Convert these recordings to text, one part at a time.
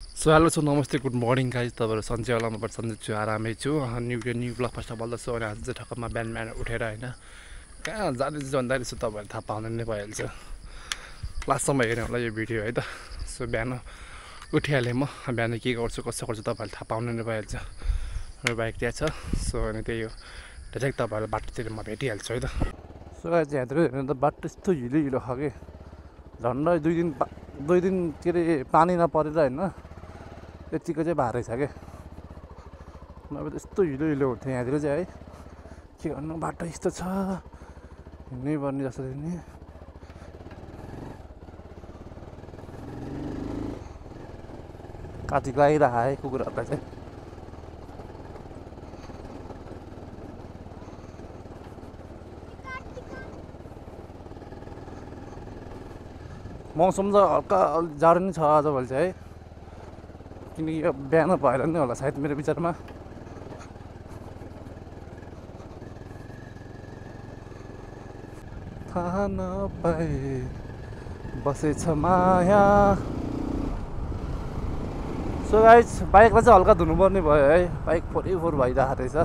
So hello so नमस्ते good morning guys तपाईँहरू सन्चै होला म सन्चै छु आरामै छु न्यू ब्लग फर्स्ट अफ बोल्दैछु अनि आज चाहिँ ठक्कमा बिहान उठेर होइन कहाँ जाँदैछु भन्दाखेरि छु तपाईँहरू थाहा पाउनु नै भइहाल्छ लास्टसम्म हेर्नु होला यो भिडियो है त सो बिहान उठिहालेँ म बिहान के गर्छु कसो गर्छु तपाईँहरूले थाहा पाउनु नै भइहाल्छ मेरो बाइक त्यहाँ छ सो अनि त्यही हो डाइरेक्ट तपाईँहरूलाई बाटोतिर म भेटिहाल्छु है त सो गाइज यहाँतिर हेर्नु त बाटो यस्तो हिलो हिलो खाके झन्डै दुई दिन के अरे पानी नपरेर होइन यतिको चाहिँ भारै छ क्या नभए यस्तो हिलो हिलो हुन्थ्यो यहाँतिर चाहिँ है के गर्नु बाटो यस्तो छ हिँड्नै पर्ने जसरी नि काटी लगाइरहेको है कुकुरहरूलाई चाहिँ मौसम चाहिँ हल्का जाडो नै छ आजभोलि चाहिँ है किनकि यो बिहान भएर नै होला सायद मेरो विचारमा थाहा नपाए बसेछ माया सो गाइस बाइकलाई चाहिँ हल्का धुनुपर्ने भयो है बाइक फोर भइरहेको रहेछ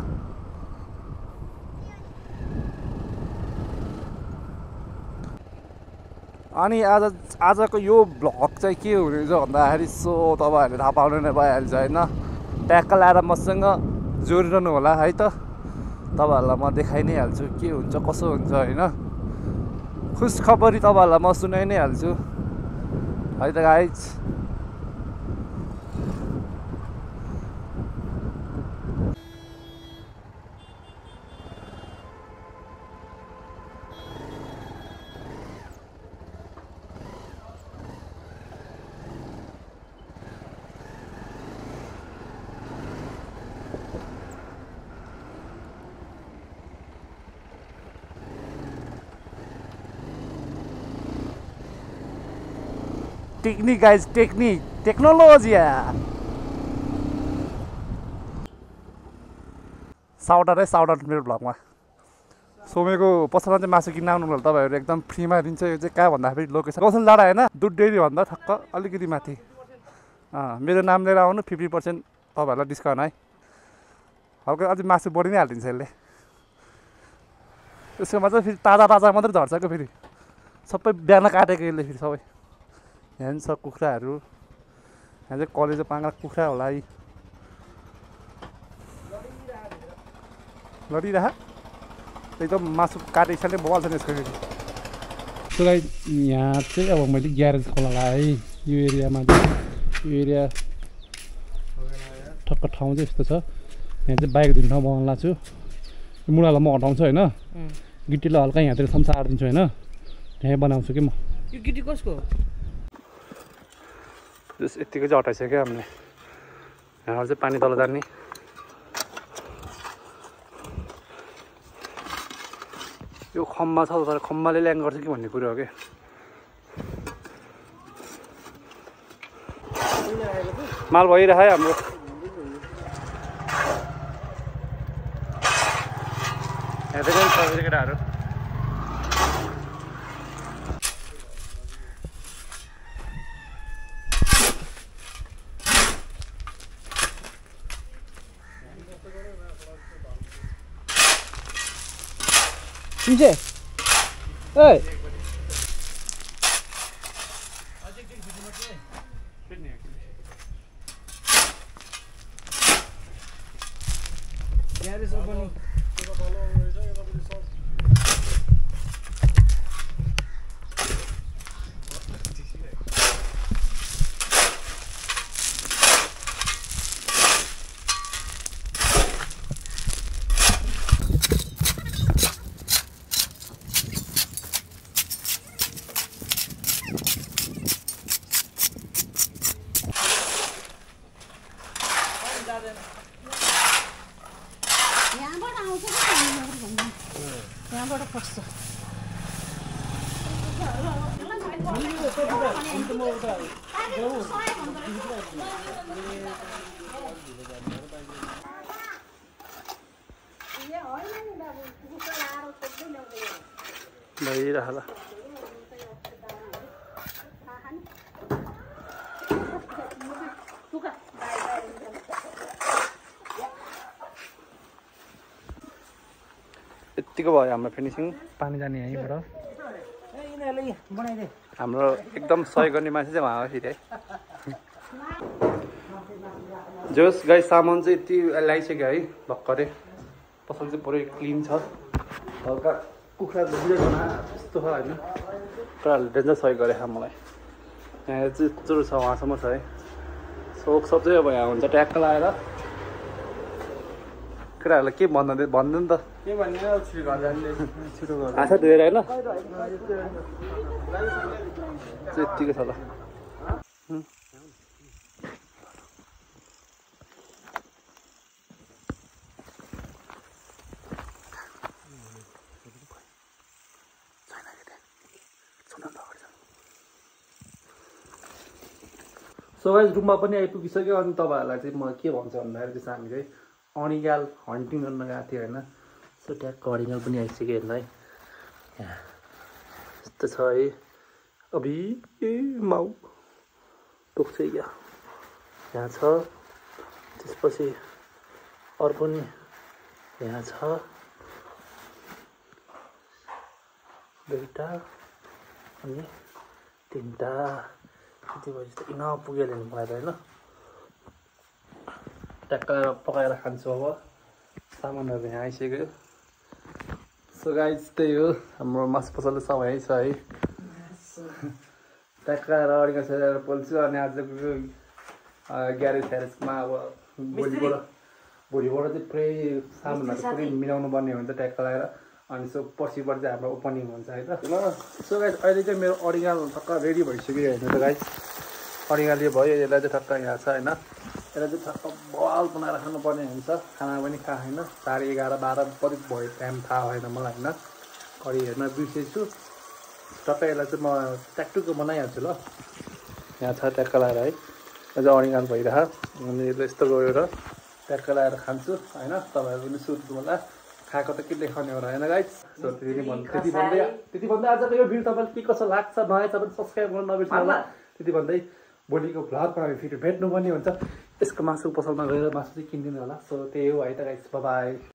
अनि आजको यो भ्लग चाहिँ के हुनेछ भन्दाखेरि सो तपाईँहरूले थाहा पाउनु नै भइहाल्छ होइन ट्याक्क ल्याएर मसँग जोडिरहनु होला है त तपाईँहरूलाई म देखाइ नै हाल्छु के हुन्छ कसो हुन्छ होइन खुसखबरी तपाईँहरूलाई म सुनाइ नै हाल्छु है त गाइज टेक्निक गाइज टेक्नोलोजी साउट मेरो भ्लगमा सोमेको पसलमा चाहिँ मासु किन्न आउनु होला तपाईँहरू एकदम फ्रीमा दिन्छ यो चाहिँ कहाँ भन्दाखेरि लोकेसन कौशल डाँडा होइन दुध डेरी भन्दा ठक्क अलिकति माथि मेरो नाम लिएर आउनु 50% तपाईँहरूलाई डिस्काउन्ट है हल्का अझै मासु बढी नै हालिदिन्छ यसले यसकोमा चाहिँ फेरि ताजा मात्रै झर्छ क्या फेरि सबै बिहान काटेको यसले फेरि सबै यहाँ छ कुखुराहरू यहाँ चाहिँ कलेजो पाङ्रा कुखुरा होला है लडिरह एकदम मासु काटे हिसाबले बल्छ नि यसको फेरि त्यसलाई यहाँ चाहिँ अब मैले ग्यारेज खोला लगाएँ है यो एरियामा चाहिँ यो एरिया ठक्क ठाउँ चाहिँ यस्तो छ यहाँ चाहिँ बाइक धुने ठाउँ बनाउनु लाग्छु यो मुढालाई म हटाउँछु होइन गिटीलाई हल्का यहाँतिर सम्सा आरिदिन्छु होइन त्यहीँ बनाउँछु कि म यो गिटी कसको जस यतिको चाहिँ हटाइसक्यो हामीले यहाँ चाहिँ पानी तल जाने यो खम्बा छ तर खम्बाले ल्याङ गर्छ कि भन्ने कुरो हो क्या माल भइरहेको हाम्रो यहाँ चाहिँ केटाहरू Pinche. Hey. Garage opening. यहाँबाट पस्छ भइरहेला यतिको भयो हाम्रो फिनिसिङ पानी जाने यहीँबाट यिनीहरूले बनाइदिए हाम्रो एकदम सहयोग गर्ने मान्छे चाहिँ उहाँ हो फेरि है जोस् गाई सामान चाहिँ यति ल्याइसक्यो है भर्खरै पसल चाहिँ पुरै क्लिन छ हल्का कुखुरा बुझेको त्यस्तो छ होइन पुरा डेन्जर सहयोग गरे मलाई यहाँ चाहिँ चुरो छ उहाँसम्म छ है सोक सब चाहिँ अब यहाँ हुन्छ ट्याक्क लगाएर केटाहरूलाई के भन्नु नि त के भन्ने छिटो गर्दा आशा धोएर होइन यत्तिकै छ ल सो गाइस रुममा पनि आइपुगिसक्यो अनि तपाईँहरूलाई चाहिँ म के भन्छु भन्दाखेरि चाहिँ हामी चाहिँ अरिगाल हन्टिङ गर्न गएको थियो होइन सो ट्याक्क अरिगाल पनि आइसक्यो हेर्नु है यहाँ यस्तो छ है अभि ए माउ टोक्छ क्या यहाँ छ त्यसपछि अरू पनि यहाँ छ दुईवटा अनि तिनवटा यति भएपछि त इनफ पुग्यो नि मलाई त होइन ट्याक्क पकाएर खान्छु अब सामानहरू यहाँ आइसक्यो सो गाइस त्यही हो हाम्रो मासु पसलले सब यहीँ छ है ट्याक्क अडिगा सजाएर पोल्छु अनि आजको ग्यारेज फ्यारेजमा अब भोलिबाट चाहिँ पुरै सामानहरू पुरै मिलाउनु पर्ने हुन्छ ट्याक्क लगाएर अनि सो पर्सिबाट चाहिँ हाम्रो ओपनिङ हुन्छ है त ल सो गाइस अहिले चाहिँ मेरो अडिगाल टक्क रेडी भइसक्यो होइन त गाइस अडिगाल यो भयो यसलाई चाहिँ टक्क यहाँ छ होइन यसलाई चाहिँ टक्क बवाल बनाएर खानुपर्ने हुन्छ खाना पनि खा होइन 11:30 कति भयो टाइम थाहा भएन मलाई होइन घडी हेर्न बिर्सेछु टक्क यसलाई चाहिँ म ट्याक्टुको बनाइहाल्छु ल यहाँ छ ट्याक्क लगाएर है यो चाहिँ अडिगाल भइरह अनि यसले यस्तो गएर ट्याक्क लगाएर खान्छु होइन तपाईँहरू पनि सुत्नु होला खाएको त के देखाउने हो र होइन गाइस सो त्यति भन्दै आजको यो भिडियो तपाईँलाई के कसो लाग्छ नयाँ छ भने सब्सक्राइब गर्न नबिर्सनु होला त्यति भन्दै भोलिको भ्लगमा हामी फेरि भेट्नुपर्ने हुन्छ यसको मासु पसलमा गएर मासु चाहिँ किनिदिनु होला सो त्यही हो है त गाइस बाई